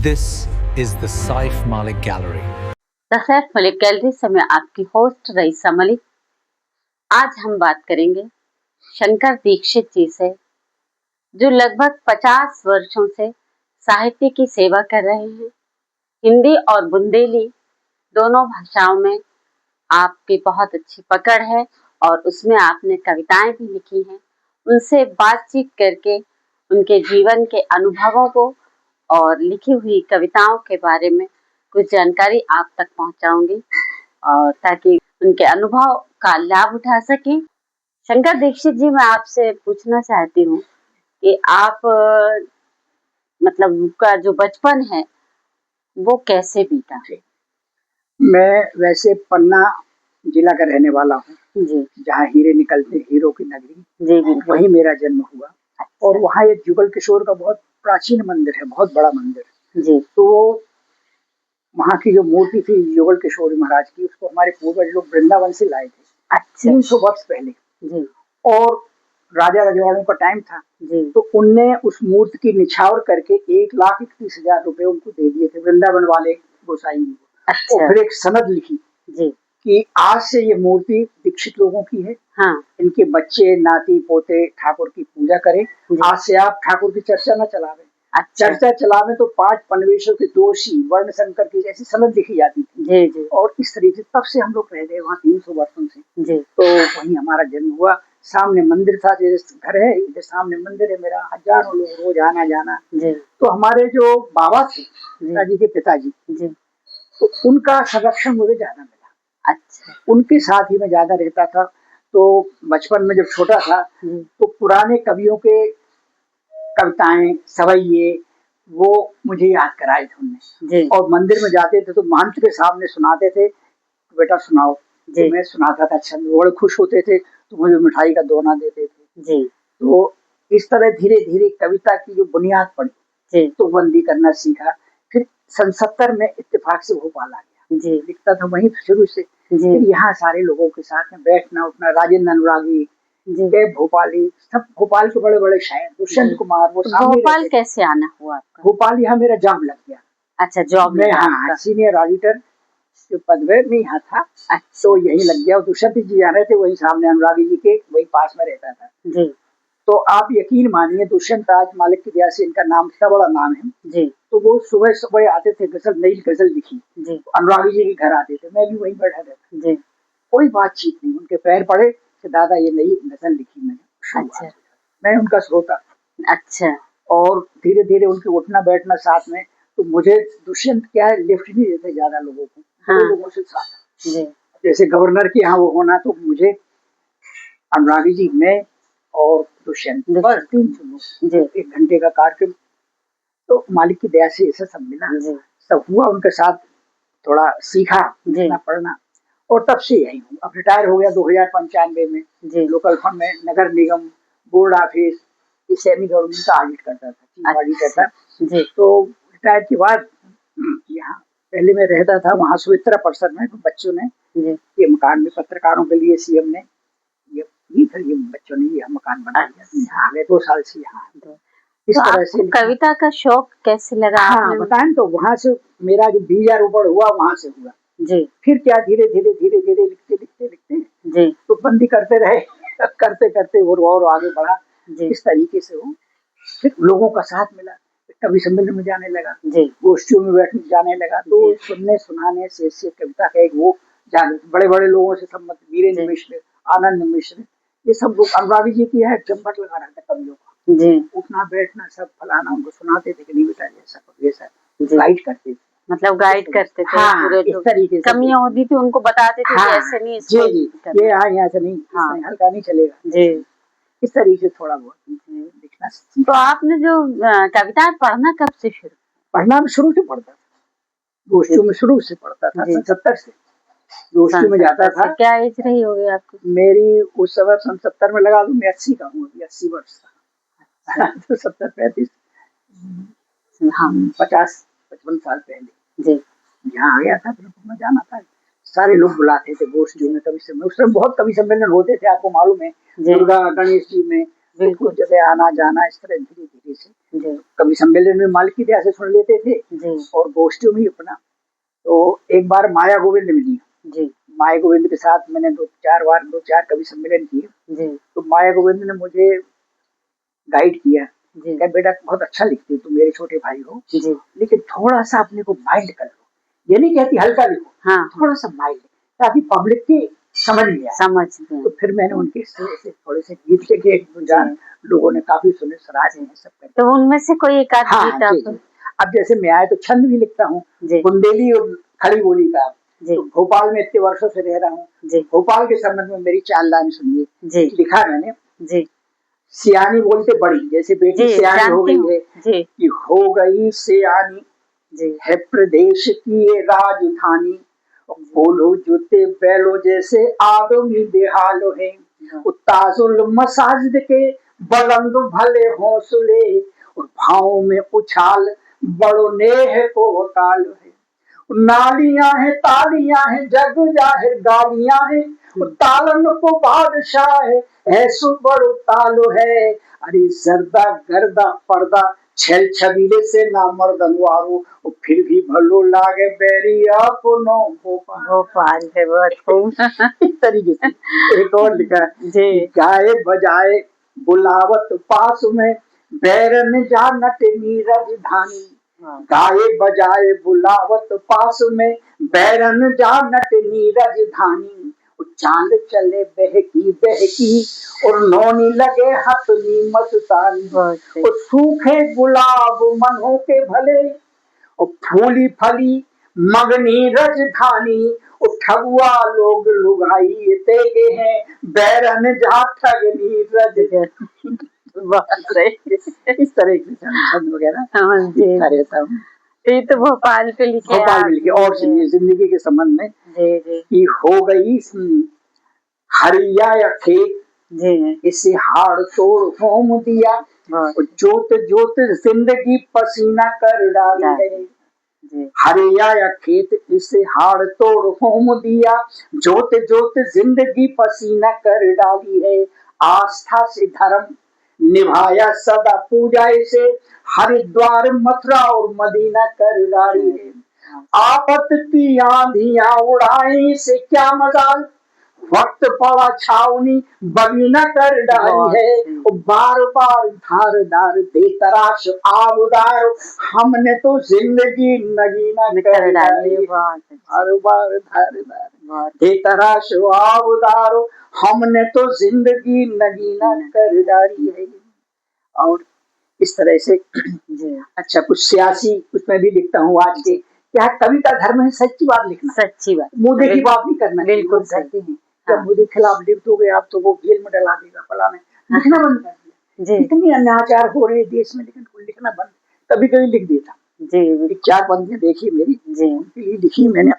This is the Saif Malik Gallery. The Saif Malik gallery से मैं आपकी होस्ट रईसा मलिक। आज हम बात करेंगे शंकर दीक्षित जी से, जो लगभग 50 वर्षों से साहित्य की सेवा कर रहे हैं। हिंदी और बुंदेली दोनों भाषाओं में आपकी बहुत अच्छी पकड़ है और उसमें आपने कविताएं भी लिखी हैं। उनसे बातचीत करके उनके जीवन के अनुभवों को और लिखी हुई कविताओं के बारे में कुछ जानकारी आप तक पहुंचाऊंगी, और ताकि उनके अनुभव का लाभ उठा सकें। शंकर दीक्षित जी, मैं आपसे पूछना चाहती हूँ कि आप मतलब का जो बचपन है वो कैसे बीता? मैं वैसे पन्ना जिला का रहने वाला हूँ जी, जहाँ हीरे निकलते, हीरो की नगरी, जी बिल्कुल। वहीं मेरा जन्म हुआ। और वहाँ एक जुगल किशोर का बहुत प्राचीन मंदिर है, बहुत बड़ा मंदिर। जी, तो वहाँ की जो मूर्ति थी जुगल किशोर महाराज की, उसको हमारे पूर्वज लोग वृंदावन से लाए थे अच्छा 300 वर्ष पहले। जी, और राजा रजवाड़ों का टाइम था, जी, तो उनने उस मूर्ति की निछावर करके 1,31,000 रुपए उनको दे दिए थे, वृंदावन वाले गोसाई को। अच्छा और फिर एक सनद लिखी जी, कि आज से ये मूर्ति दीक्षित लोगों की है, हाँ इनके बच्चे नाती पोते ठाकुर की पूजा करें। आज से आप ठाकुर की चर्चा न चलावें, अच्छा चर्चा चलावें तो 5 पनवेशों के दोषी वर्ण शंकर की जैसी सनद लिखी जाती थी। जी, जी, और इस तरीके से तब से हम लोग रह गए वहाँ 300 वर्षों से। जी, तो वहीं हमारा जन्म हुआ। सामने मंदिर था, जैसे घर है इधर सामने मंदिर है मेरा, हजारों लोग रोज आना जाना। जी, तो हमारे जो बाबा थे, पिताजी के पिताजी, जी, तो उनका संरक्षण मुझे ज्यादा मिला। अच्छा उनके साथ ही मैं ज्यादा रहता था। तो बचपन में जब छोटा था जी, तो पुराने कवियों के कविताएं सवैये वो मुझे याद कराए थे उनने। जी, और मंदिर में जाते थे तो महंत के सामने सुनाते थे, बेटा सुनाओ। तो जी, मैं सुनाता था, अच्छा वो बड़े खुश होते थे, तो मुझे मिठाई का दोना देते थे। जी, तो इस तरह धीरे धीरे कविता की जो बुनियाद पड़ी, जी, तो बंदी करना सीखा। फिर सन 70 में इत्तेफाक से भोपाल आ गया। जी, लिखता था वहीं शुरू से। जी, फिर यहाँ सारे लोगों के साथ में बैठना उठना, राजेंद्र अनुरागी, जी। देव भोपाली, सब भोपाल के बड़े बड़े शायर, दुष्यंत कुमार, वो तो सामने भोपाल रहते थे। कैसे आना हुआ आपका? भोपाल यहाँ मेरा जॉब लग गया। अच्छा, जॉब मैं लगा हाँ आपका। सीनियर ऑडिटर के पद में यहाँ था, अच्छा तो यही लग गया। दुष्यंत जी आ रहे थे वही सामने, अनुरागी जी के वही पास में रहता था। जी, तो आप यकीन मानिए, दुष्यंत राज मालिक की दया से इनका नाम इतना बड़ा नाम है। जी, तो वो सुबह सुबह आते थे, गजल नई गजल लिखी, जी, तो अनुरागी जी के घर आते थे, मैं भी वहीं बैठा रहता। जी, कोई बातचीत नहीं, उनके पैर पड़े कि दादा ये नई गजल लिखी मैंने, शुरुआत अच्छा, हो जाए। मैं उनका श्रोता। अच्छा, और धीरे धीरे उनके उठना बैठना साथ में। तो मुझे दुष्यंत क्या है, लिफ्ट नहीं देते ज्यादा लोगों को, हाँ। बड़े लोगों से साथ। जी, जैसे गवर्नर के यहाँ वो होना, तो मुझे अनुरागी जी, मैं और दुष्यंत, बस 3 लोग, जी, 1 घंटे का कार्यक्रम। तो मालिक की दया से ऐसा सब मिला, जी, सब हुआ उनके साथ। थोड़ा सीखा जी, लिखना पढ़ना, और तब से यही हूँ। अब रिटायर हो गया 2095 में। जी, लोकल फंड में नगर निगम, बोर्ड ऑफिस, सेमी गवर्नमेंट का ऑडिट करता था, चीफ ऑडिटर था। जी, तो रिटायर के बाद यहाँ पहले मैं रहता था वहाँ सुमित्रा परिसर में। तो बच्चों ने जी, ये मकान में, पत्रकारों के लिए सीएम ने ये फिर ये बच्चों ने ये मकान बना दिया। यहाँ आ गए 2 साल से यहाँ। इस तो तरह आपको से कविता का शौक कैसे लगा? हाँ आपने? बताएं। तो वहां से मेरा जो बीजारोपण हुआ वहां से हुआ। जी, फिर क्या धीरे धीरे धीरे धीरे लिखते लिखते लिखते जी, तो बंदी करते रहे करते करते और आगे बढ़ा। जी, इस तरीके से वो फिर लोगों का साथ मिला। कभी सम्मेलन में जाने लगा, जी, गोष्ठियों में बैठने जाने लगा। तो जी, सुनने सुनाने से कविता का एक वो जान, बड़े बड़े लोगों से सम्मत, वीरेंद्र जी, मिश्र, आनंद मिश्र, ये सब लोग। अनुरागी जी की है चंबट लगा रहा था कवियों का, जी, उठना बैठना सब फलाना, उनको सुनाते थे कि नहीं बेटा ऐसा वैसा, जी। गाइड करते थे। मतलब गाइड करते थे हाँ, पूरे, इस जो तरीके से कमियां होती थी उनको बताते थे कि ऐसे नहीं, जी इसको जी, करना। ये हाँ यहाँ से नहीं, हाँ, इसमें हल्का नहीं चलेगा। जी। इस तरीके से थोड़ा बहुत लिखना तो आपने जो कविताएं पढ़ना कब से शुरू? पढ़ना में शुरू से पढ़ता था, गोष्ठियों में शुरू से पढ़ता था। जी। सन 70 से गोष्ठी में जाता था। क्या एज रही होगी आपकी? मेरी उस समय सन 70 में लगा दूं, मैं 80 का हूँ, अभी 80 वर्ष का। तो 70 35 हाँ, 50-55 साल पहले जी, यहाँ आ गया था। फिर मैं जाना था, सारे लोग बुलाते थे गोष्ठियों में। कभी से उस समय बहुत कवि सम्मेलन होते थे, आपको मालूम है, जी, दुर्गा गणेश जी में, बिल्कुल। कुछ जगह आना जाना इस तरह धीरे धीरे से। जी कभी सम्मेलन में मालिक की दया से सुन लेते थे जी और गोष्ठियों में ही अपना। तो एक बार माया गोविंद मिली। जी माया गोविंद के साथ मैंने दो चार कवि सम्मेलन किए। जी तो माया गोविंद ने मुझे गाइड किया, जी क्या बेटा बहुत अच्छा लिखते हो, तुम मेरे छोटे भाई हो, जी लेकिन थोड़ा सा अपने को माइल्ड कर लो। ये नहीं कहती हल्का लिखो, हाँ थोड़ा सा माइल्ड, ताकि पब्लिक की समझ में आए। समझ में। तो फिर मैंने उनके से थोड़े से गीत लिखे, एक दो चार लोगों ने काफी सुने, सराहते हैं सब करके। तो उनमें से कोई एक आध हाँ गीत जी आप। जी। अब जैसे मैं आए तो छंद भी लिखता हूँ, जी बुंदेली और खड़ी बोली का। जी तो भोपाल में इतने वर्षों से रह रहा हूँ, जी भोपाल के संबंध में मेरी 4 लाइन सुनिए। जी लिखा मैंने, जी सियानी बोलते बड़ी, जैसे बेटी जी सियानी हो जानती गई हूँ। है जी कि हो गई सियानी जी है प्रदेश की ये राजधानी। बोलो जूते बैलो जैसे आदमी बेहाल है, ताजुल मसाजिद के बुलंद भले हौसले और भावों में उछाल बड़ो नेह को वकाल है। नालियां हैं तालियां हैं जग जाहिर गालियां हैं, तालन को बादशाह है ऐसो बड़ो तालो है। अरे जर्दा गर्दा पर्दा छेल छबीले से ना मर्दनवारो, फिर भी भलो लागे बैरिया को नो भोपाल। भोपाल है बहुत खूब। इस तरीके से एक और लिखा है जी कि गाए बजाए बुलावत पास में बैरन जा नट नीरज धानी। गाए बजाए बुलावत पास में बैरन जा नट नीरज धानी। चांद चले बहकी बहकी और नौनी लगे हथनी मस्तानी। और सूखे गुलाब मनों के भले और फूली फली मगनी रजधानी। और ठगुआ लोग लुगाई तेगे हैं बैरन जा ठगनी रज। इस तरह के छंद वगैरह लिखता रहता हूँ। ये तो भोपाल पे लिखे भोपाल में लिखे। और सुनिए जिंदगी के संबंध में जी जी कि हो गई हरिया या खेत जी इसे हाड़ तोड़ होम दिया, और जोत जोत जिंदगी पसीना कर डाली है। हरिया या खेत इसे हाड़ तोड़ होम दिया, जोत जोत जिंदगी पसीना कर डाली है। आस्था से धर्म निभाया सदा पूजा इसे, हरिद्वार मथुरा और मदीना कर डाली है। आपत की आंधियां उड़ाई से क्या मजाल, वक्त पड़ा छावनी बगीना कर डाली है। बार बार धारदार बेतराश आबदार, हमने तो जिंदगी नगीना कर डाली है। बार बार धारदार बेतराश आबदार, हमने तो जिंदगी नगीना कर डाली है। और इस तरह से अच्छा कुछ सियासी उसमें भी लिखता हूँ। आज के क्या कविता धर्म है, सच्ची बात लिखना, सच्ची बात, मुद्दे की बात नहीं करना। बिल्कुल कहते हैं क्या मुझे खिलाफ लिख दोगे आप तो वो जेल में डला देगा फला में, लिखना बंद कर दिया। इतनी अनाचार हो रहे देश में, लेकिन लिखना बंद। कभी कभी लिख देता जी। 4 पंक्तियां देखी मेरी जी, उनके लिए लिखी मैंने।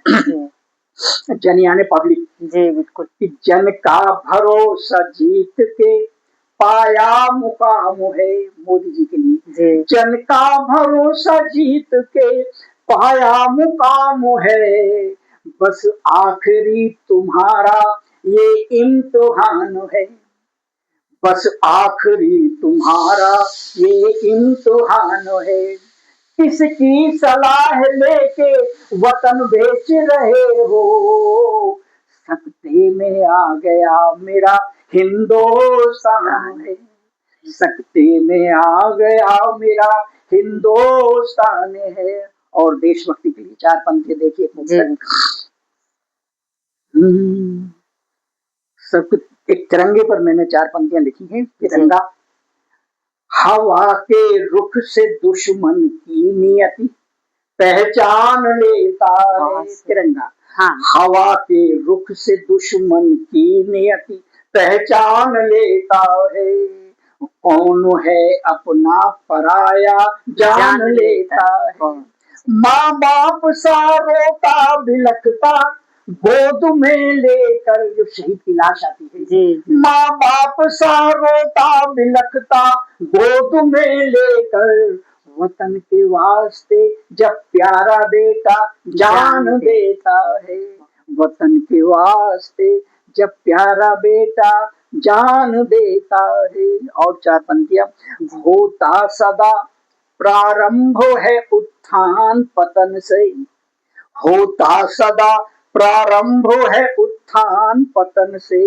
जनियाने पब्लिक जी बिल्कुल। जन का भरोसा जीत के पाया मुकाम है, मोदी जी के लिए। जन का भरोसा जीत के पाया मुकाम है, बस आखिरी तुम्हारा ये इम्तिहान है। बस आखिरी तुम्हारा ये इम्तिहान है। किसकी सलाह लेके वतन बेच रहे हो, सकते में आ गया मेरा हिंदुस्तान है। सकते में आ गया मेरा हिंदुस्तान है। और देशभक्ति के लिए 4 पंक्तियां देखिए। सब एक तिरंगे पर मैंने 4 पंक्तियां लिखी हैं। तिरंगा हवा के रुख से दुश्मन की नियति पहचान लेता है। तिरंगा हवा के रुख से दुश्मन की नियति पहचान लेता है। कौन है अपना पराया जान लेता है। माँ बाप सा रोता बिलखता गोद में लेकर, जो शहीद की लाश आती है जी, माँ बाप सा रोता बिलखता गोद में लेकर, वतन के वास्ते जब प्यारा बेटा जान देता है। वतन के वास्ते जब प्यारा बेटा जान देता है। और 4 पंक्तियां। होता सदा प्रारंभ है उत्थान पतन से, होता सदा प्रारंभ है उत्थान पतन से,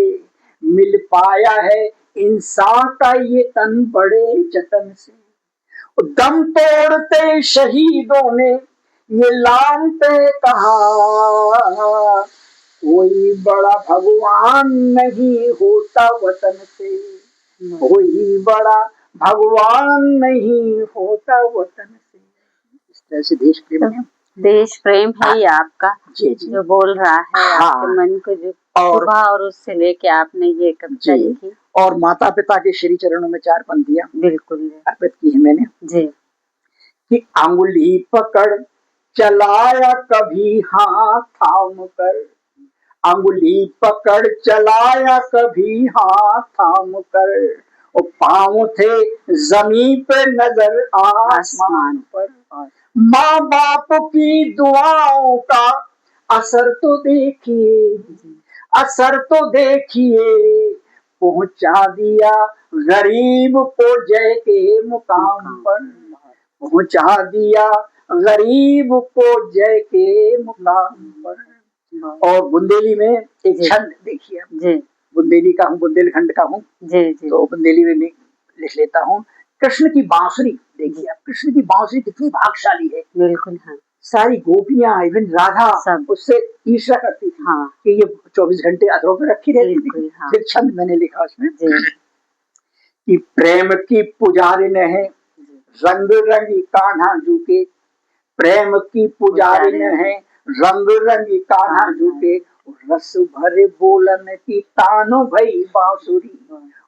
मिल पाया है इंसान का ये तन बड़े जतन से। दम तोड़ते शहीदों ने ये लान पे कहा, कोई बड़ा भगवान नहीं होता वतन से, कोई बड़ा भगवान नहीं होता वतन से। इस तरह से देश प्रेम है, देश प्रेम है ये आपका जी जी जो बोल रहा है। हाँ। आपके मन को जो और सुबह और उससे लेके आपने ये कविता जी लिखी। और माता पिता के श्री चरणों में 4 पंक्तियां बिल्कुल अर्पित की है मैंने जी। कि अंगुली पकड़ चलाया कभी हाथ थाम कर, अंगुली पकड़ चलाया कभी हाथ थाम कर, और पाँव थे जमीन पे नजर आसमान पर। माँ बाप की दुआओं का असर तो देखिए, असर तो देखिए, पहुंचा दिया गरीब को जय के मुकाम पर, पहुंचा दिया गरीब को जय के मुकाम पर। और बुंदेली में एक छंद देखिए, बुंदेली का हूँ, बुंदेलखंड का हूँ, तो बुंदेली में लिख लेता हूँ। कृष्ण की बांसुरी देखिए, अब कृष्ण की बांसुरी कितनी भागशाली है। बिल्कुल हाँ। सारी गोपियां इवन राधा उससे ईर्ष्या करती थी हाँ। कि ये 24 घंटे अधरों पे रखी रहती थी हाँ। फिर छंद मैंने लिखा उसमें कि प्रेम की पुजारिन है रंग रंगी कान्हा जू के, प्रेम की पुजारिन है रंग रंगी कान्हा जू के, रस भरे बोलन की तानो भई बांसुरी,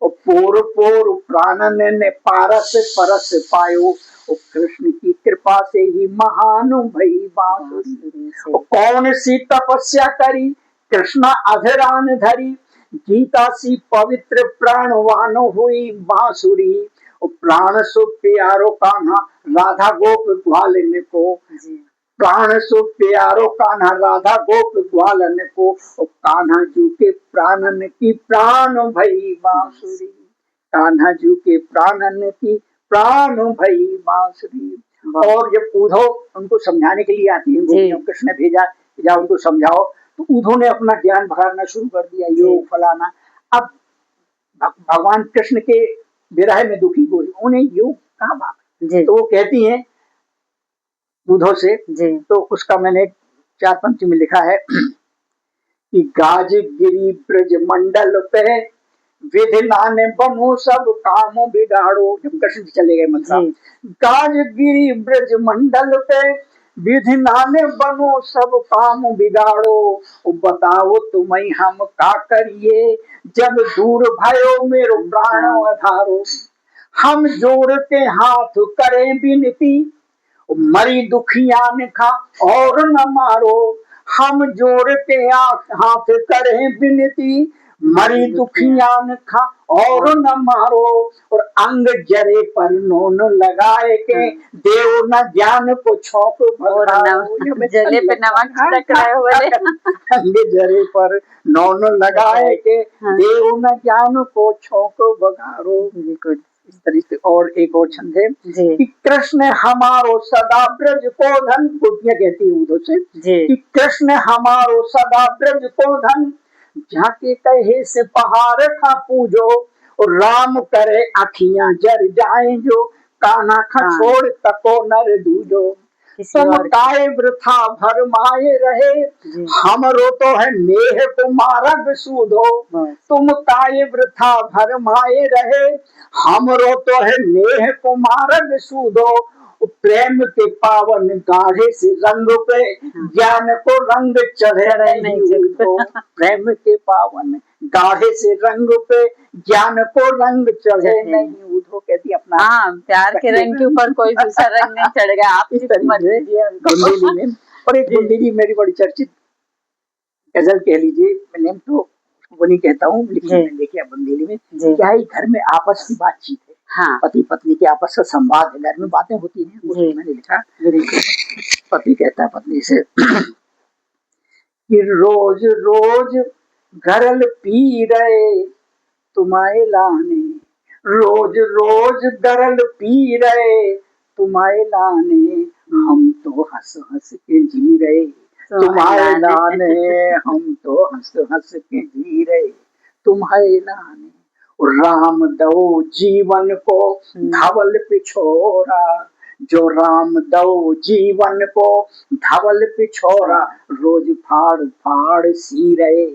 और पोर पोर प्राणन ने पारस परस पायो, और कृष्ण की कृपा से ही महानु भई बांसुरी। और कौन सी तपस्या करी कृष्णा अधरान धरी, गीता सी पवित्र प्राणवानो हुई बांसुरी, और प्राण सो प्यारो कान्हा राधा गोप ग्वालिन को, प्राण सो प्यारो कान्हा राधा गोप ग्वालन को, और कान्हा जू के प्राणन की प्राण भई बांसुरी, कान्हा जू के प्राणन की प्राण भई बांसुरी। और जब उद्धव उनको समझाने के लिए आती है, कृष्ण ने भेजा जाओ उनको समझाओ, तो उद्धव ने अपना ज्ञान भगाना शुरू कर दिया, योग फलाना। अब भगवान कृष्ण के विरह में दुखी बोली, उन्हें योग कहाँ भाग, तो वो कहती हैं उद्धव से, तो उसका मैंने 4 पंक्ति में लिखा है कि गाज गिरी ब्रज मंडल पे विधि नाने बनो सब काम बिगाड़ो। जब कृष्ण चले गए मथुरा, गाज गिरी ब्रज मंडल पे विधि नाने बनो सब काम बिगाड़ो, बताओ तुम्हें हम का करिए जब दूर भयो मेरो प्राण अधारो, हम जोड़ के हाथ करें विनती मरी दुखियान खा और न मारो, हम जोड़ के हाथ करें विनती मरी दुखियान खा और न मारो, और अंग जरे पर नोन लगाए के देव न ज्ञान को छोक भगाओ। जले पे नमक छिड़क रहे हो, अंग जरे पर नोन लगाए के देव न ज्ञान को छोक भगारो। इस तरीके। और एक और छंद है कि कृष्ण हमारो सदा ब्रज को धन, गोपियां कहती है उद्धव से कि कृष्ण हमारो सदा ब्रज को धन, झाके कहे से पहाड़ खा पूजो, और राम करे अखियां जर जाए जो, कान्हा खा छोड़ तको नर दूजो, तुम काय वृथा भरमाए रहे हमरो तो है नेह कुमारग सूधो, तुम काय वृथा भरमाए रहे हमरो तो है नेह कुमारग सूधो, प्रेम के पावन गाढ़े से रंग पे ज्ञान को रंग चढ़े नहीं तो, प्रेम के पावन गाढ़े से रंग पे ज्ञान को रंग चढ़े नहीं उधो। कहती अपना प्यार के रंग के ऊपर कोई दूसरा रंग नहीं चढ़ेगा। आप इस बुंदेली में। और एक बुंदेली मेरी बड़ी चर्चित गजल कह लीजिए, मैंने तो वो नहीं कहता हूँ, लेकिन देखिए बुंदेली में क्या है, घर में आपस की बातचीत है हाँ। पति पत्नी के आपस का संवाद है, घर में बातें होती हैं, वो मैंने लिखा। पति कहता है पत्नी से कि रोज रोज घरल पी रहे तुम्हारे लाने, रोज रोज दरल पी रहे तुम्हारे लाने, हम तो हंस हंस के जी रहे तुम्हारे लाने, हम तो हंस हंस के जी रहे तुम्हारे लाने। राम दो जीवन को धवल पिछोरा, जो राम दो जीवन को धवल पिछोरा, रोज फाड़ फाड़ सी रहे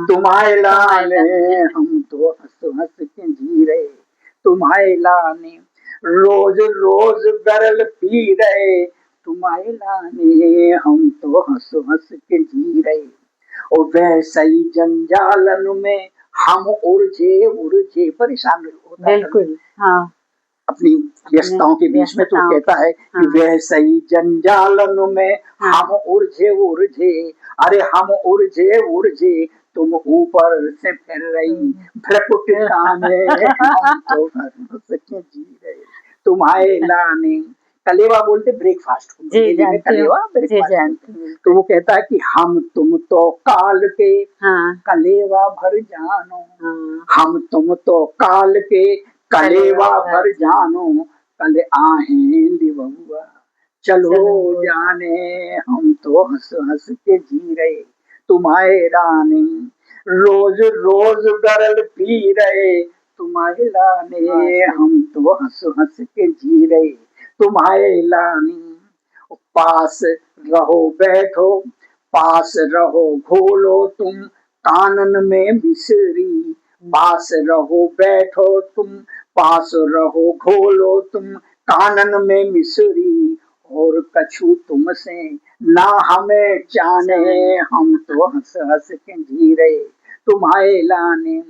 तुम्हारे लाने, हम तो हंस हंस के जी रहे तुम्हारे लाने। रोज रोज दरल पी रहे तुम्हारे लाने, हम तो हंस हंस के जी रहे। और वैसे ही जंजालन में हम उलझे परेशान होता है। बिल्कुल, हाँ, अपनी व्यस्तताओं के बीच में तो कहता है कि वैसे ही जंजालन में हम उलझे, अरे हम उलझे तुम ऊपर से फिर रही भ्रकुटियाने, हम तो हंस के जी रहे तुम्हारे लाने। कलेवा बोलते ब्रेकफास्ट को, में कलेवा ब्रेकफास्ट। तो वो कहता है कि हम तुम तो काल के कलेवा भर जानो, हम तुम तो काल के कलेवा भर जानो, कल आहें बबुआ चलो जाने, हम तो हंस हंस के जी रहे तुम्हारे लाने। रोज रोज दरल पी रहे तुम्हारे लाने, हम तो हंस हंस के जी रहे तुम्हारे लाने। पास रहो बैठो, पास रहो घोलो तुम कानन में मिसरी, पास रहो बैठो तुम, पास रहो घोलो तुम कानन में मिसरी, और कछु तुमसे ना हमें जाने, हम तो हंस हंस के जी रहे तुम्हारे लाने।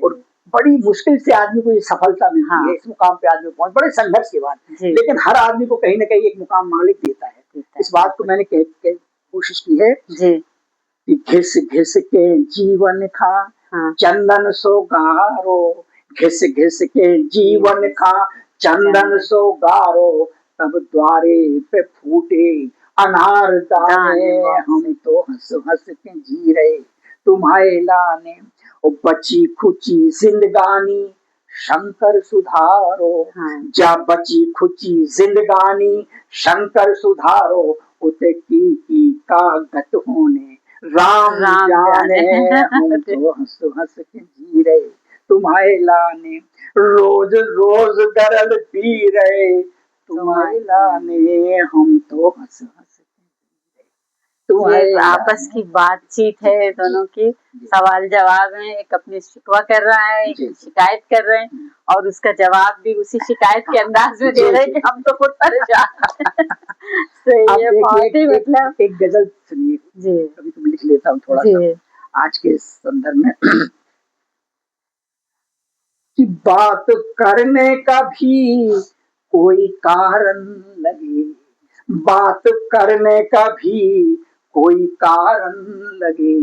और बड़ी मुश्किल से आदमी को ये सफलता मिलती है, इस मुकाम पे आदमी पहुंच, बड़े संघर्ष के बाद, लेकिन हर आदमी को कहीं ना कहीं एक मुकाम मालिक देता है। इस बात को मैंने कोशिश की है कि घिस घिस के जीवन का चंदन सो गारो, घिस घिस के जीवन का चंदन सो गारो, तब द्वारे पे फूटे अनार दाने, हम तो हंस हंस के जी रहे तुम्हारे लाने। और बची खुची जिंदगानी शंकर सुधारो, जा बची खुची जिंदगानी शंकर सुधारो, उते की का गत होने राम जाने, हम तो हंस हंस के जी रहे तुम्हारे लाने। रोज रोज दरल पी रहे तुम्हारे लाने, हम तो हंस हंस ये आपस की बातचीत है, दोनों की सवाल जवाब है। एक अपनी शिकवा कर रहा है, एक शिकायत कर रहे हैं, और उसका जवाब भी उसी शिकायत के अंदाज में दे रहे हैं कि हम तो खुद परेशान। सही है, बहुत ही मतलब। एक गजल सुनिए जी, कभी कभी लिख लेता हूँ थोड़ा सा आज के संदर्भ में। कि बात करने का भी कोई कारण लगे, बात करने का भी कोई कारण लगे,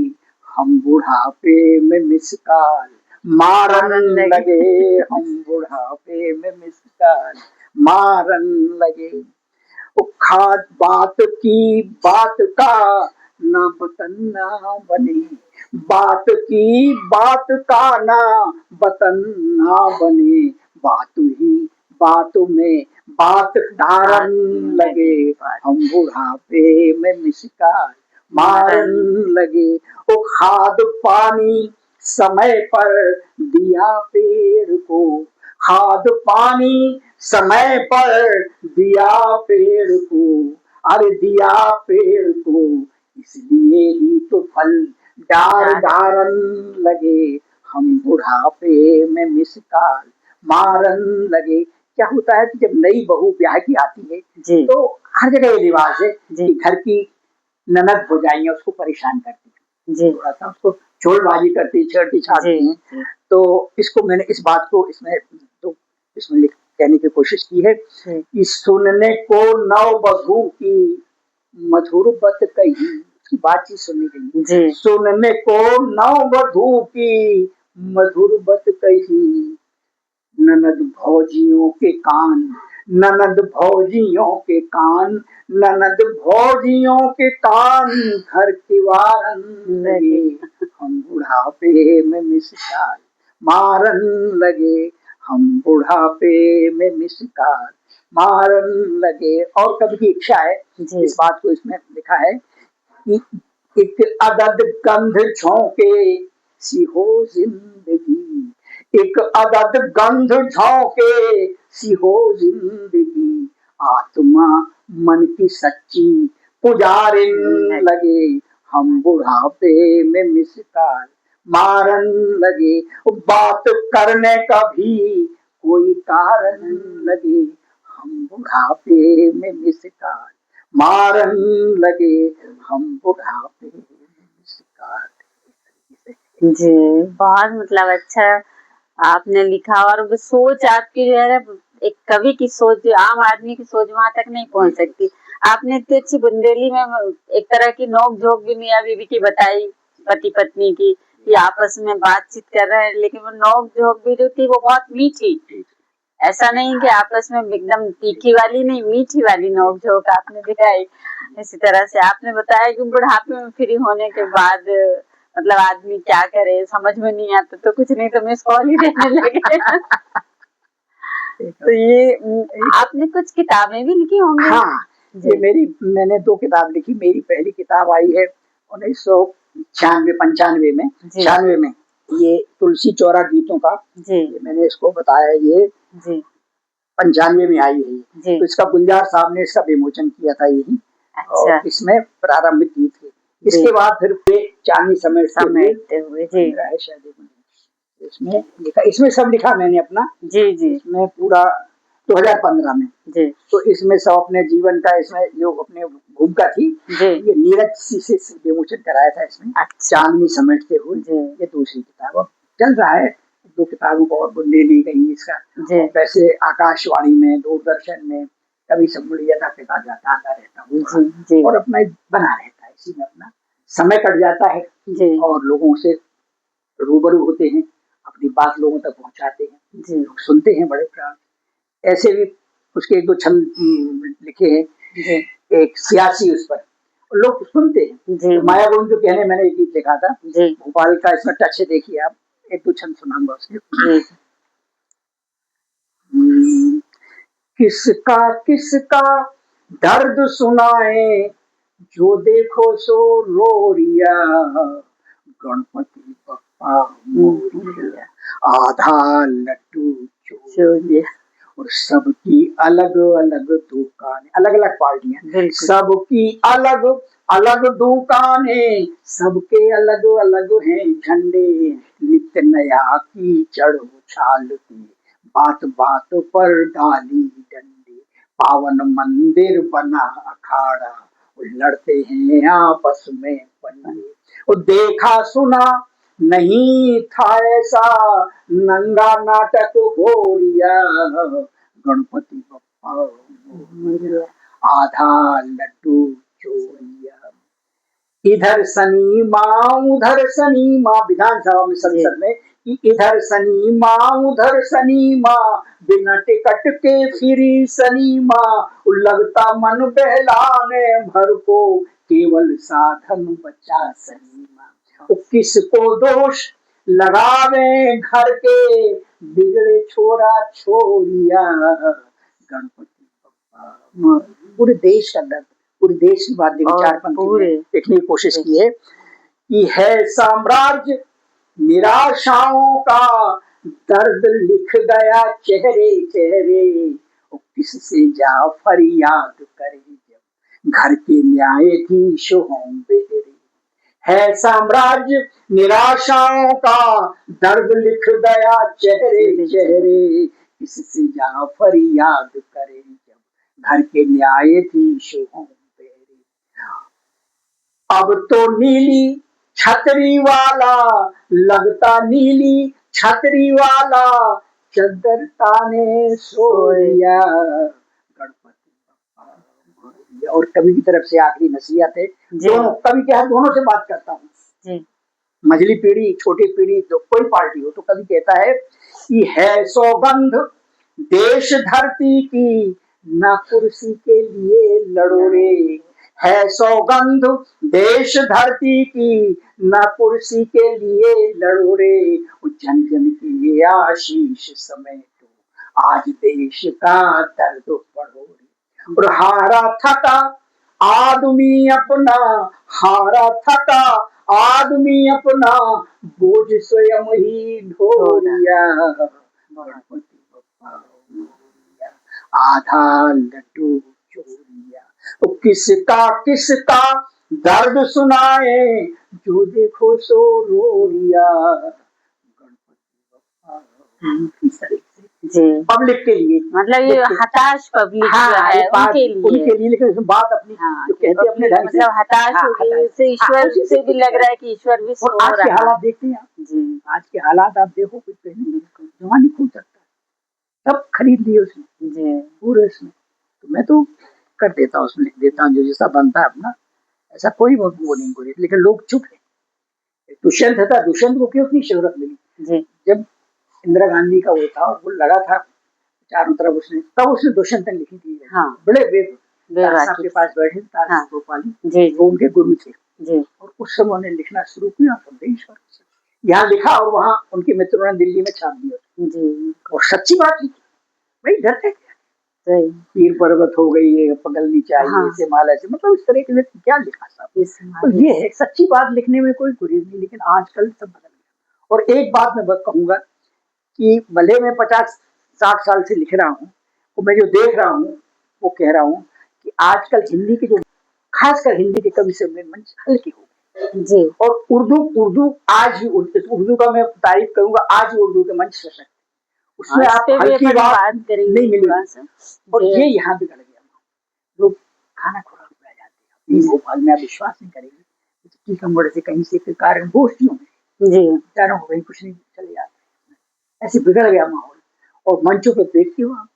हम बुढ़ापे में मिसकाल मारन लगे, हम बुढ़ापे में मिसकाल मारन लगे। खाद बात की बात का ना बतन ना बने, बात की बात का ना बतन ना बने, बात ही बात में बात डारन लगे, हम बुढ़ापे में मिसकाल मारन लगे। वो खाद पानी समय पर दिया पेड़ को, खाद पानी समय पर दिया पेड़ को, अरे दिया पेड़ को, इसलिए ही तो फल डार डारन लगे, हम बुढ़ापे में मिसकाल मारन लगे। क्या होता है कि जब नई बहू ब्याह की आती है तो हर जगह ये रिवाज है कि घर की ननद हो जाएंगे उसको परेशान करती है, थोड़ा सा उसको चोलबाजी करती, छेड़ती छाड़ती हैं। तो इसको मैंने इस बात को इसमें तो इसमें कहने की कोशिश की है कि सुनने को नव बधू की मधुर बत कही, उसकी बातचीत सुनने के लिए, सुनने को नव बधू की मधुर बत कही, ननद भौजियों के कान, ननद भौजियों के कान, ननद भौजियों के कान घर की वारन लगे, हम बुढ़ापे में मिसकाल मारन लगे हम बुढ़ापे में मिसकाल मारन लगे। और कवि की इच्छा है, इस बात को इसमें लिखा है कि एक अदद गंध झोंके सी हो जिंदगी, एक अदद गंध झोंके सी हो जिंदगी, आत्मा मन की सच्ची पुजारिन लगे हम बुढ़ापे में मिसकाल मारन लगे। बात करने का भी कोई कारण लगे हम बुढ़ापे में मिसकाल मारन लगे हम बुढ़ापे में मिसकाल। जी, बहुत मतलब अच्छा आपने लिखा। और वो सोच आपकी जो है ना, एक कवि की सोच जो आम आदमी की सोच वहां तक नहीं पहुंच सकती। आपने इतनी अच्छी बुंदेली में एक तरह की नोक झोंक भी मियां बीवी की बताई, पति पत्नी की, कि आपस में बातचीत कर रहे हैं, लेकिन वो नोक झोंक भी जो थी वो बहुत मीठी। ऐसा नहीं कि आपस में एकदम तीखी वाली नहीं, मीठी वाली नोक झोंक आपने दिखाई। इसी तरह से आपने बताया कि बुढ़ापे में फ्री होने के बाद मतलब आदमी क्या करे, समझ में नहीं आता तो कुछ नहीं तो मिस कॉल ही देने लगे। तो ये आपने कुछ किताबें भी लिखी होंगी? हाँ, ये मैंने 2 किताब लिखी। मेरी पहली किताब आई है 1996-95 में, 96 में, ये तुलसी चौरा गीतों का। ये मैंने इसको बताया, ये 95 में आई है। तो इसका गुलजार साहब ने इसका विमोचन किया था यही। अच्छा। और इसमें प्रारंभिक गीत थे। इसके बाद फिर चांदनी समेटते हुए शायद इसमें लिखा, इसमें सब लिखा मैंने अपना। इसमें पूरा 2015 में। तो इसमें सब अपने जीवन का, इसमें जो अपने भूमिका थी, ये नीरज सी से विमोचन कराया था इसमें। चांदनी समेटते हुए, ये दूसरी किताब अब चल रहा है। 2 किताबों को और बुंदेली गई इसका। वैसे आकाशवाणी में, दूरदर्शन में कभी सब मुड़िया पिता जाता आता रहता हूँ और अपना बना रहता है। इसी में अपना समय कट जाता है और लोगों से रूबरू होते हैं, अपनी बात लोगों तक पहुंचाते हैं, लोग सुनते हैं बड़े प्यार। ऐसे भी उसके 1-2 छंद लिखे हैं, एक सियासी उस पर, लोग सुनते हैं। माया गोविंद के कहने मैंने एक गीत लिखा था भोपाल का, इसमें टच है, देखिए आप, 1-2 छंद सुनाऊंगा उसके। किसका किसका दर्द सुनाए जो देखो सो रो रिया, गणपति बप्पा मोरिया, आधा लड्डू चोरिया, और सबकी अलग अलग दुकानें, अलग अलग पार्टियां, सबकी अलग अलग दुकानें, सबके अलग अलग हैं झंडे, नित्य नया कीचड़ उछालती, बात बात पर डाली डंडे, पावन मंदिर बना अखाड़ा, लड़ते हैं आपस में पंडे, वो देखा सुना नहीं था ऐसा नंगा नाटक हो रिया, गणपति बप्पा मोरिया, आधा लड्डू चोरिया। इधर शनि माँ उधर शनि माँ, विधानसभा में, संसद में, कि इधर शनि माँ उधर शनि माँ, बिना टिकट के फिरी शनि माँ, लगता मन बहलाने भर को, केवल साधन बचा शनि माँ, किसको दोष लगावे घर के बिगड़े छोरा छोरिया, गणपति बप्पा। पूरे देश का दर्द, पूरे देश की बात देखने की कोशिश की है कि है साम्राज्य निराशाओं का, दर्द लिख गया चेहरे चेहरे, किससे जा फरियाद करे जब घर के न्यायाधीश हों बेहरे, है साम्राज्य निराशाओं का, दर्द लिख गया चेहरे चेहरे, किससे जा फरियाद करे जब घर के न्यायाधीश हों बेहरे। अब तो नीली छतरी वाला लगता, नीली छतरी वाला चद्दर ताने सोया, गणपति बप्पा। और कवि की तरफ से आखिरी नसीहत है, दोनों कवि क्या है, दोनों से बात करता हूँ, मझली पीढ़ी छोटी पीढ़ी तो कोई पार्टी हो, तो कवि कहता है कि है सौगंध देश धरती की, ना कुर्सी के लिए लड़ो रे, है सौगंध देश धरती की, न कुर्सी के लिए लड़ो रे, जन जन की ये आशीष समेटो, आज देश का दर्द पढ़ो रे। और हारा थका आदमी अपना, हारा थका आदमी अपना, बोझ स्वयं ही ढो लिया, गणपति बप्पा मोरया, आधा लड्डू चोरिया। तो किसका दर्द सुनाए, जो देखो सो रो लिया, गणपति बप्पा। इस तरीके से जी पब्लिक के लिए, मतलब ये हताश पब्लिक है उनके लिए, लेकिन उसमें बात अपनी जो कहते हैं अपने ढंग से, मतलब हताश हो गई, इससे ईश्वर से भी लग रहा है कि ईश्वर भी सो आज के रहा हालात देखते हैं जी। आज के हालात आप देखो, कुछ कहने जवानी खूब सकता है, सब खरीद लिए उसने जी पूरे उसमें। तो मैं तो कर देता हूँ, उसमें लिख देता हूँ जो जैसा बनता है अपना, ऐसा कोई वो नहीं कोई, लेकिन लोग चुप है। दुष्यंत था, दुष्यंत को क्यों इतनी शोहरत मिली? जी जब इंदिरा गांधी का वो था और वो लगा था चारों तरफ, उसने तब उसने दुष्यंत ने लिखी थी। हाँ बड़े साहब के पास बैठे थे, हाँ गोपाली जी वो उनके गुरु थे, जी और उस समय उन्होंने लिखना शुरू किया, यहाँ लिखा और वहाँ उनके मित्रों ने दिल्ली में छाप दिया जी। और सच्ची बात लिखी। भाई डरते सही पीर पर्वत हो गई है, पगलनी चाहिए से माला से, मतलब इस तरह के क्या लिखा साहब। तो ये है सच्ची बात लिखने में कोई गुरेज नहीं, लेकिन आजकल सब बदल गया। और एक बात मैं कहूंगा कि भले मैं 50-60 साल से लिख रहा हूँ, तो मैं जो देख रहा हूँ वो कह रहा हूँ कि आजकल हिंदी के जो, खासकर हिंदी के कवि सम्मेलन मंच हल्के हो गए जी। और उर्दू आज भी, उर्दू का मैं तारीफ करूंगा, आज भी उर्दू के मंच सशक्त, उसमें आप हल्की बात नहीं मिलेगी। और ये यहाँ बिगड़ गया, लोग खाना खुराक में जाते हैं भोपाल में, आप विश्वास नहीं करेंगे, टीकमगढ़ से कहीं से कारण गोष्ठियों में जी चारों हो गई, कुछ नहीं चले जाते, ऐसे बिगड़ गया माहौल। और मंचों पर देखती हो आप,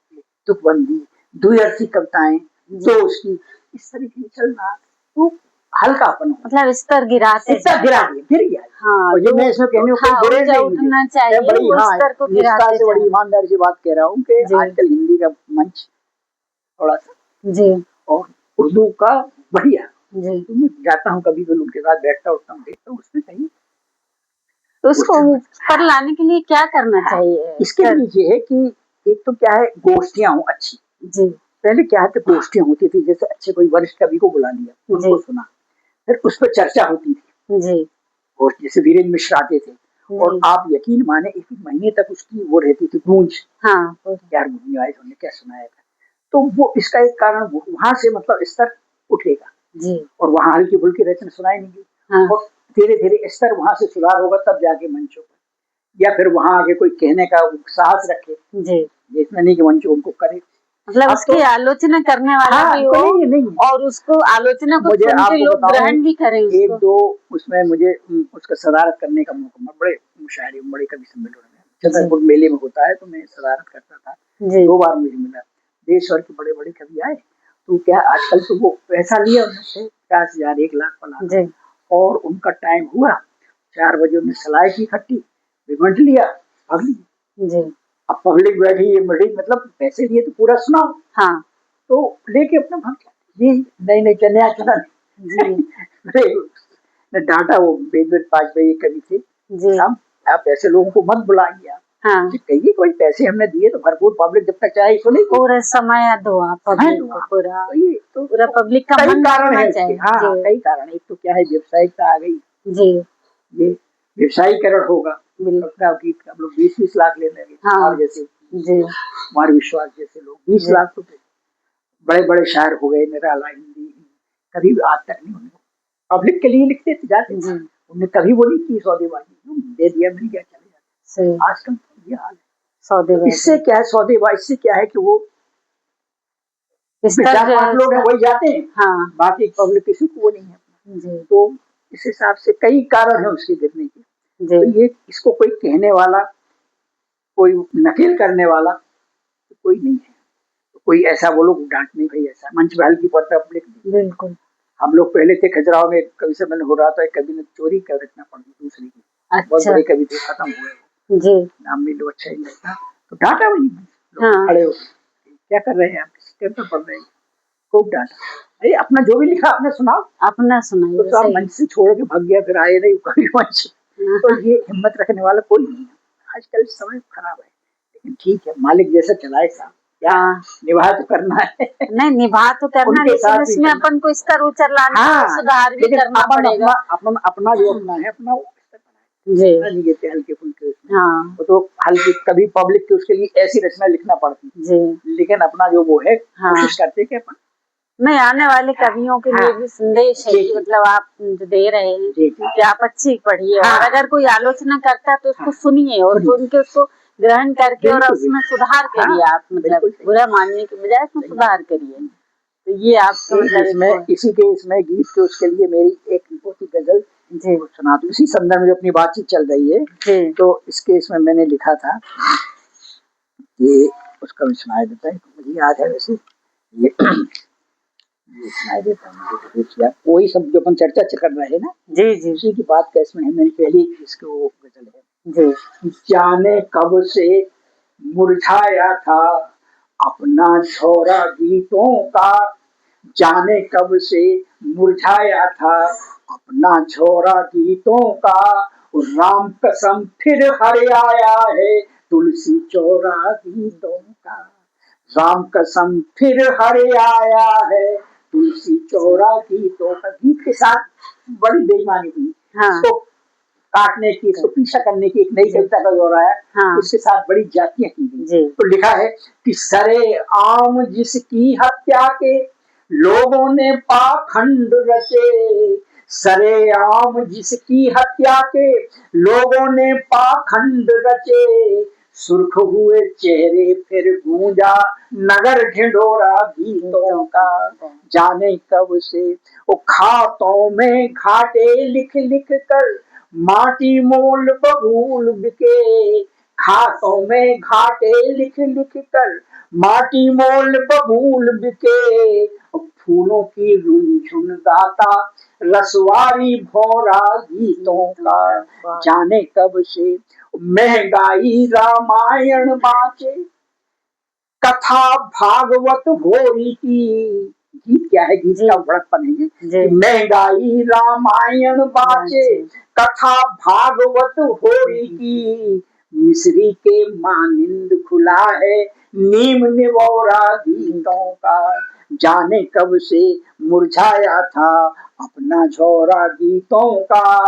तुकबंदी, द्विअर्थी कविताएं, दोस्ती, इस तरीके से चलना, तो हल्कापन, मतलब स्तर गिराते गिर गया। हाँ, और ये मैं इसमें कहने को गुरेज नहीं, उठना चाहिए, बड़ी वो स्तर को निष्ठा से, बड़ी ईमानदारी से बात कह रहा हूँ कि आजकल हिंदी का मंच थोड़ा सा जी, और उर्दू का बढ़िया जी। तो मैं जाता हूँ कभी भी उनके साथ बैठता उठता हूँ, देखता हूँ उसमें कहीं तो उसको ऊपर लाने के लिए क्या करना चाहिए? इसके लिए ये है कि एक तो क्या है, गोष्ठियाँ हो अच्छी जी। पहले क्या है, गोष्ठियाँ होती थी, जैसे अच्छे कोई वरिष्ठ कवि को बुला लिया, उनको सुना, फिर उस पर चर्चा होती थी जी। और जैसे वीरेंद्र मिश्र आते थे और आप यकीन माने एक महीने तक उसकी वो रहती थी गूंज, हाँ यार मुझे आए तुमने क्या सुनाया था। तो वो इसका एक कारण वहां से मतलब स्तर उठेगा जी। और वहां हल्की फुल्की रचना सुनाई नहीं, हाँ। और धीरे धीरे स्तर वहां से सुधार होगा, तब जाके मंचों पर, या फिर वहां आगे कोई कहने का साहस रखे जी, इतना नहीं कि मंचों उनको करे, मतलब उसकी आलोचना करने वाला भी हो नहीं, और उसको आलोचना को सुन के लोग ग्रहण भी करें उसको। एक दो उसमें मुझे उसका सदारत करने का मौका मिला, बड़े मुशायरे, बड़े कवि सम्मेलन में छतरपुर मेले में होता है, तो मैं सदारत करता था, 2 बार मुझे मिला, देश भर के बड़े बड़े कवि आए। तो क्या आजकल तो वो पैसा लिया उन्होंने 50,000 1 लाख वाला, और उनका टाइम हुआ 4 बजे उन्होंने सलाई की इकट्ठी बांट लिया, भाग अब पब्लिक बैठी मतलब पैसे दिए तो पूरा सुनाओ, हाँ, तो लेके अपना भाग जाते, ये नहीं चले चला डांटा वो वेद 5 बजे कवि थे जी, आप ऐसे लोगों को मत बुलाइए, हाँ, कहिए कोई पैसे हमने दिए तो भरपूर, पब्लिक जब तक चाहे सुने, पूरा समय दो आप पब्लिक को, पूरा पब्लिक का मन कारण है चाहिए। हाँ, कई कारण है, एक तो क्या है, व्यवसायिकता आ गई जी, ये व्यवसायीकरण होगा, गीत का लोग 20-20 लाख ले लेंगे, हाँ, जैसे जी, कुमार विश्वास जैसे लोग 20 लाख तो बड़े बड़े शायर हो गए, निराला हिंदी कभी आज तक नहीं, उन्होंने पब्लिक के लिए लिखते थे जाते, उन्हें कभी वो नहीं की सौदेबाजी, दे दिया मिल गया चले जाते, आजकल तो ये हाल है सौदेबाजी। इससे क्या है, सौदेबाजी से क्या है कि वो 4-5 लोग हैं वही जाते हैं, हाँ, बाकी पब्लिक किसी को वो नहीं है, तो इस हिसाब से कई कारण है उसके गिरने के, तो ये इसको कोई कहने वाला, कोई नकेल करने वाला तो कोई नहीं है, तो कोई ऐसा वो लोग डांट नहीं, भाई ऐसा मंच में हल्की पड़ता पब्लिक, बिल्कुल। हम लोग पहले थे खजुराहो में कवि सम्मेलन हो रहा था, कवि ने चोरी कर रखना पड़ी दूसरी की, अच्छा, बहुत बड़े कवि थे, खत्म हो गए जी, नाम भी लो अच्छा ही लगता, तो डांटा वही, हाँ, खड़े हो क्या कर रहे हैं आप, स्टेप पर पढ़ रहे हैं, खूब डांटा। अरे अपना जो भी लिखा आपने सुनाओ, अपना तो सुनाइए। सब सही। मंच से छोड़ के भाग गया, फिर आए नहीं कभी मंच। तो ये हिम्मत रखने वाला कोई नहीं है। आजकल समय खराब है, लेकिन ठीक है, मालिक जैसा चलाए साहब, क्या है, हाँ, निभा तो करना है। नहीं निभा तो करना, उनके लेकिन साथ भी उसमें करना। अपन को स्तर ऊंचा लाना है, हाँ, सुधार भी लेकिन करना अपन पड़ेगा। अपना जो अपना है अपना वो स्तर बनाए। जी। नहीं कहते हल्के फुल्के उसमें। हाँ वो तो हल्की कभी पब्लिक के उसके लिए ऐसी रचना लिखना पड़ती, जी। लेकिन अपना जो वो है हाँ। कोशिश करते कि अपन नहीं, आने वाले कवियों के लिए भी संदेश है जी, कि मतलब आप जो दे रहे हैं जी, कि आप अच्छी पढ़िए, हाँ। और अगर कोई आलोचना करता है तो उसको हाँ। सुनिए और सुनिए। सुन के उसको ग्रहण करके और बिल्कुल, उसमें सुधार करिए। हाँ, आप मतलब बिल्कुल सही। बुरा मानने के बजाय उसमें सुधार करिए। तो ये आपका मतलब इसमें इसी के इसमें गीत के उसके लिए मेरी एक बहुत ही गजल जी सुना दूं, इसी संदर्भ में जो अपनी बातचीत चल रही है। जी तो इसके इसमें मैंने लिखा था, ये उसका भी सुनाई देता है, मुझे याद है वैसे, ये ये सुनाई देता है मुझे, तो देखिए वही सब जो अपन चर्चा कर रहे हैं ना, जी जी उसी की बात का इसमें है। मेरी पहली इसको वो गजल है, जी। जाने कब से मुरझाया था अपना छोरा गीतों का, जाने कब से मुरझाया था अपना छोरा गीतों का, और राम कसम फिर हर आया है तुलसी चौरा गीतों का, राम कसम फिर हर आया है तुलसी चौरा गीतों का। गीत के साथ बड़ी बेईमानी हुई, हाँ इसको काटने की, इसको पीछा करने की एक नई कविता का हो रहा है। हाँ उसके साथ बड़ी जातियां की गई। जी तो लिखा है कि सरे आम जिसकी हत्या के लोगों ने पाखंड रचे, सरे आम जिसकी हत्या के लोगों ने पाखंड रचे, सुर्ख हुए चेहरे फिर गूंजा नगर ढिंढोरा गीतों का, जाने कब से वो खातों में घाटे लिख लिख कर माटी मोल बबूल बिके, खातों में घाटे लिख लिख कर माटी मोल बबूल बिके, फूलों की रुनझुन गाता रसवारी भौरा गीतों का, जाने कब से महंगाई रामायण बाँचे कथा भागवत भोरी की। गीत क्या है, गीत का बड़कपन है कि महंगाई रामायण बाँचे कथा भागवत भोरी की, मिस्री के मानिंद खुला है नीम निवौरा गीतों का, जाने कब से मुरझाया था अपना झोरा गीतों का,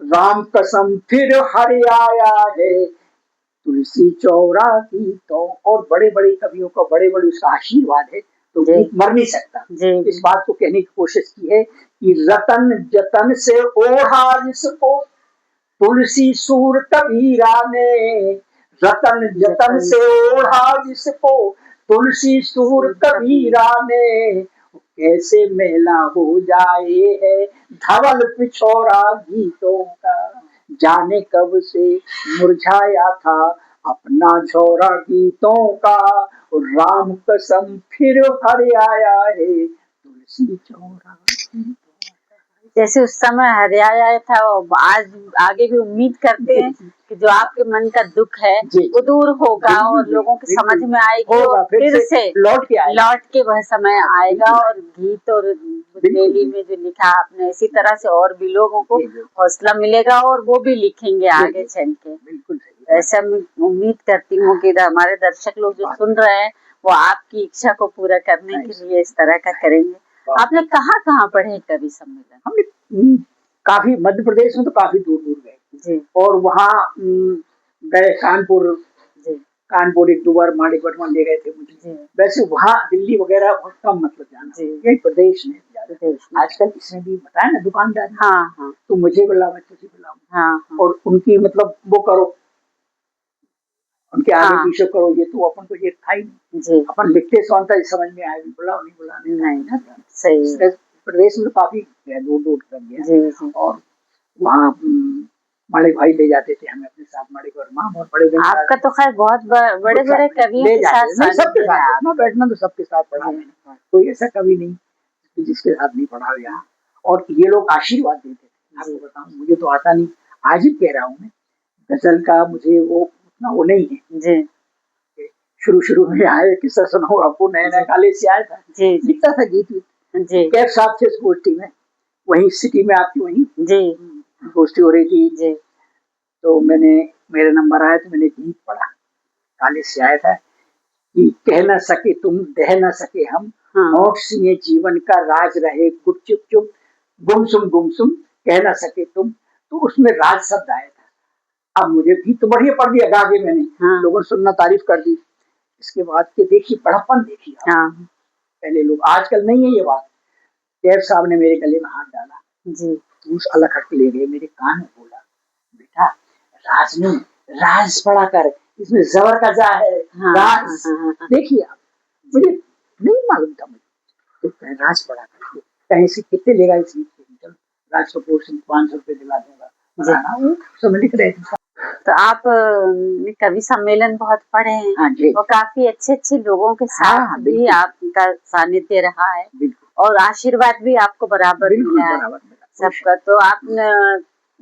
राम कसम फिर हर आया है तुलसी चौरा गीतों। और बड़े बड़े कवियों का बड़े बड़े उसका आशीर्वाद है, तो गीत मर नहीं सकता। इस बात को कहने की कोशिश की है कि रतन जतन से ओढ़ा जिसको तुलसी सूर कबीरा ने, रतन जतन से ओढ़ा जिसको तुलसी सूर कबीरा ने, कैसे मेला हो जाए है धवल पिछोरा गीतों का, जाने कब से मुरझाया था अपना झोरा गीतों का, और राम कसम फिर हर आया है तुलसी चौरा। जैसे उस समय हरियाणा था, आज आगे भी उम्मीद करते हैं कि जो आपके मन का दुख है वो दूर होगा और लोगों की समझ में आएगी और फिर से लौट के वह समय आएगा। और गीत और बुंदेली में जो लिखा आपने, इसी तरह से और भी लोगों को हौसला मिलेगा और वो भी लिखेंगे आगे चल के। बिल्कुल ऐसा मैं उम्मीद करती हूँ कि हमारे दर्शक लोग जो सुन रहे हैं वो आपकी इच्छा को पूरा करने के लिए इस तरह का करेंगे। आपने कहाँ कहाँ पढ़े कवि सम्मेलन? हमने काफी मध्य प्रदेश में तो काफी दूर दूर गए, और वहाँ गए कानपुर, कानपुर एक दो बार मालिक वर्मा ले गए थे मुझे। वैसे वहाँ दिल्ली वगैरह बहुत कम मतलब जाना, यही प्रदेश में ज्यादा। आजकल इसमें भी बताया ना दुकानदार, हाँ हाँ, तो मुझे बुलाओ तुझे बुलाओ, हाँ, और उनकी मतलब वो करो, उनके आगे पीछे करो, ये तो अपन को ये था ही नहीं। अपन लिखते सोनता समझ में आए, बुलाओ नहीं बुलाने नहीं, सही। प्रदेश में काफी दूर दूर तक गया, और वहाँ बड़े भाई ले जाते थे हमें अपने साथ, बड़े वर्मा और बड़े। आपका तो खैर बहुत बड़े बड़े कवियों के साथ सबके साथ बैठना, तो सबके साथ पढ़ा मैंने, कोई ऐसा कवि नहीं जिसके साथ नहीं पढ़ा यहाँ। और ये लोग आशीर्वाद देते थे, आपको बताऊं, मुझे तो आता नहीं, आज ही कह रहा हूँ मैं, गजल का मुझे वो उतना वो नहीं है। शुरू में आए किस्सा सुनाओ आपको, नया नया कॉलेज से आया था, जी लिखता था गीत वीत। जी कैफ साहब थे उस गोष्ठी में, वही सिटी में आपकी वही जी गोष्ठी हो रही थी। जी तो मेरा नंबर आया तो मैंने गीत पढ़ा, कॉलेज से आया था कि कह न सके तुम दह न सके हम, हाँ होठ सिए जीवन का राज रहे गुट चुप चुप, गुमसुम कह न सके तुम। तो उसमें राज शब्द आया था। अब मुझे गीत तो बढ़िया पढ़ दिया गा के मैंने, हाँ लोगों ने सुनना तारीफ कर दी। इसके बाद के देखिए बड़प्पन देखिए आप। हाँ पहले लोग, आजकल नहीं है ये बात। कैफ साहब ने मेरे गले में हाथ डाला, जी जूस अलग हट के ले गए, मेरे कान में बोला, बेटा राज नहीं, राज पढ़ा कर, इसमें जबर का जा है, हाँ राज। हाँ देखिए आप, मुझे नहीं मालूम था मुझे, तो कहीं राज पढ़ा कर, कहीं से कितने लेगा इस गीत के, चलो राज कपूर से 500 रुपये दिला दूंगा, वो सब लिख रहे थे। तो आप कवि सम्मेलन बहुत पढ़े हैं। हाँ जी। और काफी अच्छे अच्छे लोगों के साथ हाँ, भी आपका सानिध्य रहा है, बिल्कुल। और आशीर्वाद भी आपको बराबर मिला है सबका। तो आप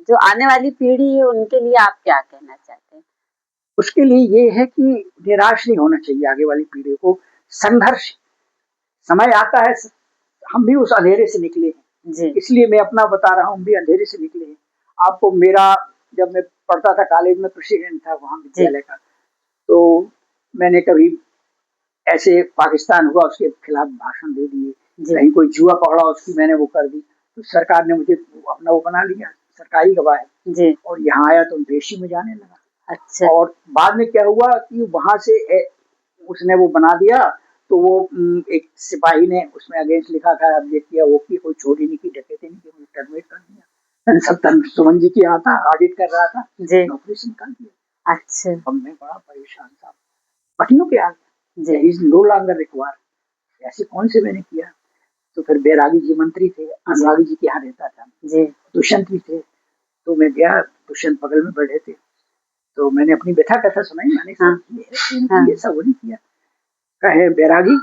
जो आने वाली पीढ़ी है उनके लिए आप क्या कहना चाहते हैं? उसके लिए ये है कि निराश नहीं होना चाहिए आगे वाली पीढ़ी को। संघर्ष, समय आता है, हम भी उस अंधेरे से निकले हैं जी इसलिए मैं अपना बता रहा हूँ, हम भी अंधेरे से निकले हैं। आपको मेरा, जब मैं पढ़ता था कॉलेज में, प्रेसिडेंट था वहाँ विद्यालय का, तो मैंने कभी ऐसे पाकिस्तान हुआ उसके खिलाफ भाषण दे दिए, कहीं कोई जुआ पकड़ा उसकी मैंने वो कर दी, तो सरकार ने मुझे अपना वो बना लिया, सरकारी गवाह है जी। और यहाँ आया तो पेशी में जाने लगा। अच्छा। और बाद में क्या हुआ कि वहां से उसने वो बना दिया, तो वो एक सिपाही ने उसमें अगेंस्ट लिखा था, अब ये किया वो की, कोई चोरी नहीं की, डकैती नहीं की, मुझे टर्मिनेट कर दिया। सत्तर सुमन जी के यहाँ था, ऑडिट कर रहा था, नौकरी से निकाल दिया। अच्छा। अब मैं बड़ा परेशान था, पटियों के आगे इज नो लॉन्गर रिक्वायर, ऐसे कौन से मैंने किया। तो फिर बैरागी जी मंत्री थे, अनुरागी जी के यहाँ रहता था, दुष्यंत भी थे, तो मैं गया, दुष्यंत बगल में बैठे थे, तो मैंने अपनी व्यथा कथा सुनाई, मैंने ये सब नहीं किया। कहे बैरागी,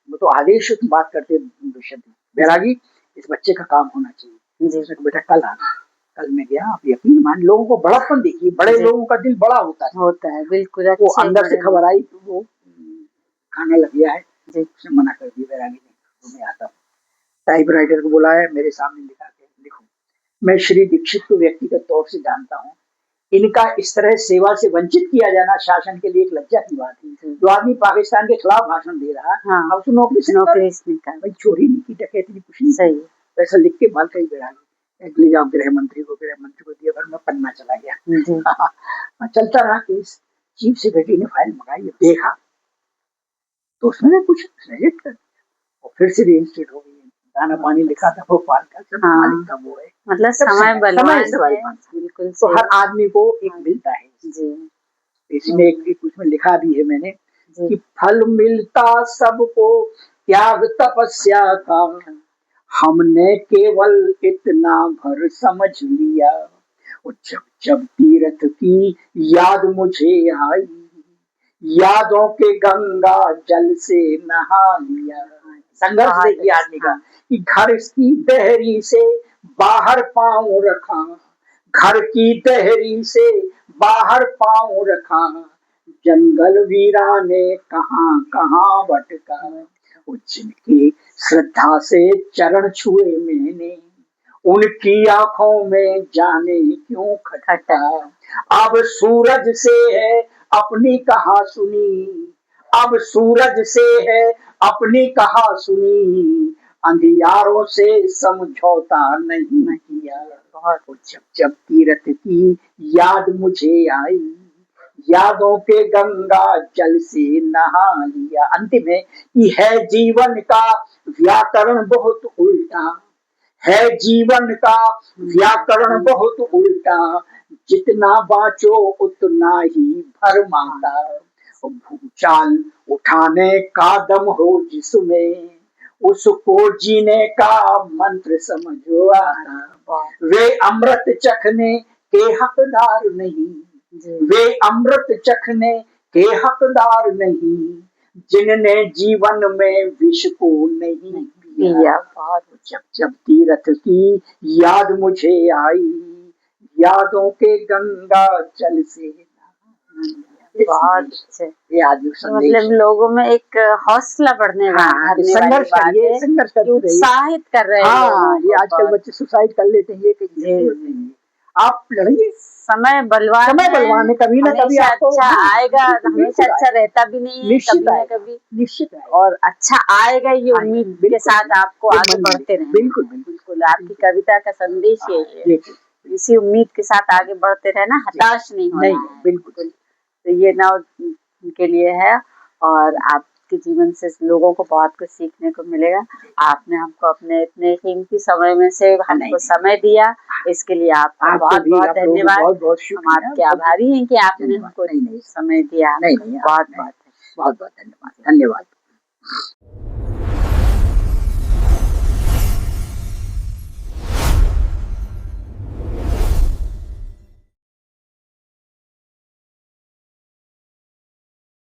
वो तो आदेश तुम बात करते दुष्यंत, बैरागी इस बच्चे का काम होना चाहिए। बेटा कल आना। कल मैं गया, आप यकीन मान, लोगों को बड़प्पन देखिए, बड़े लोगों का दिल बड़ा होता है बिल्कुल। वो अंदर से खबर आई कि वो खाना लग गया है, उसने मना कर दिया बैरागी ने, तो मैं आता हूँ। टाइपराइटर को बुलाया, मेरे सामने लिखा के लिखो, मैं श्री दीक्षित को व्यक्तिगत तौर से जानता हूँ, इनका इस तरह सेवा से वंचित किया जाना शासन के लिए एक लज्जा की बात है। जो आदमी पाकिस्तान के खिलाफ भाषण दे रहा है, अब उसको नौकरी से निकाल, भाई चोरी नहीं की, डकैती नहीं, कुछ नहीं सही। ऐसा लिख के बाल कहीं बैरागी ले जाओ गृह मंत्री को दिया, फिर मैं पन्ना चला गया। चलता रहा केस। चीफ सेक्रेटरी ने फाइल मंगाई, देखा तो उसने कुछ रिजेक्ट कर दिया और फिर से रीइंस्टेट हो गई। दाना पानी लिखा था भोपाल का, सब मालिक का वो है, मतलब समय बलवान है, बिल्कुल। तो हर आदमी को एक मिलता है जी। इसमें एक उसमें लिखा भी है मैंने कि फल मिलता सबको त्याग तपस्या का, हमने केवल इतना भर समझ लिया। और जब जब तीरथ की याद मुझे आई, यादों के गंगा जल से नहा लिया। संघर्ष देखिए आदमी का कि घर की दहरी से बाहर पांव रखा, घर की दहरी से बाहर पांव रखा, जंगल वीराने कहाँ कहाँ भटका। जिनकी श्रद्धा से चरण छुए मैंने, उनकी आंखों में जाने क्यों खटका। अब सूरज से है अपनी कहा सुनी, अब सूरज से है अपनी कहा सुनी, अंधियारों से समझौता नहीं किया। जब जब तीरथ की याद मुझे आई, यादों के गंगा जल से नहा लिया। अंतिम है कि है जीवन का व्याकरण बहुत उल्टा, है जीवन का व्याकरण बहुत उल्टा, जितना बाँचो उतना ही भरमाता। भूचाल उठाने का दम हो जिसमें, उसको जीने का मंत्र समझो आता। वे अमृत चखने के हकदार नहीं, वे अमृत चखने के हकदार नहीं, जिनने जीवन में विष को नहीं पिया। जब जब तीरथ की याद मुझे आई, यादों के गंगा जल से बहुत अच्छे। ये आज भी संदेश मतलब लोगों में एक हौसला बढ़ने हाँ, भरने वाली संघर्ष बात करिए, है संघर्ष कि करते रहिए। उत्साहित कर रहे हैं हाँ, लोगों ये को आजकल बहुत। बच्चे सुसाइड कर लेते हैं, ये जी, आप लड़िए, समय बलवान समय बलवान है, कभी ना कभी हमेशा आपको अच्छा हाँ, आएगा, बिल्कुल, हमेशा बिल्कुल अच्छा रहता भी नहीं है, निश्चित कभी ना आएगा, कभी, निश्चित आएगा। और अच्छा आएगा ये आएगा, उम्मीद के बिल्कुल, साथ आपको ये आगे मन में बढ़ते रहना। बिल्कुल, बिल्कुल, बिल्कुल, आपकी कविता का संदेश यही है, देखिए, इसी उम्मीद के साथ आगे बढ़ते रहना, हताश नहीं होना नहीं, है। बिल्कुल। तो ये नव के लिए है, और आपके जीवन से लोगों को बहुत कुछ सीखने को मिलेगा। आपने हमको अपने इतने कीमती समय में से हमको समय दिया, इसके लिए आपका बहुत बहुत धन्यवाद। बहुत हम आपके आभारी हैं कि आपने हमको समय दिया। नहीं, बहुत बहुत बहुत धन्यवाद, धन्यवाद।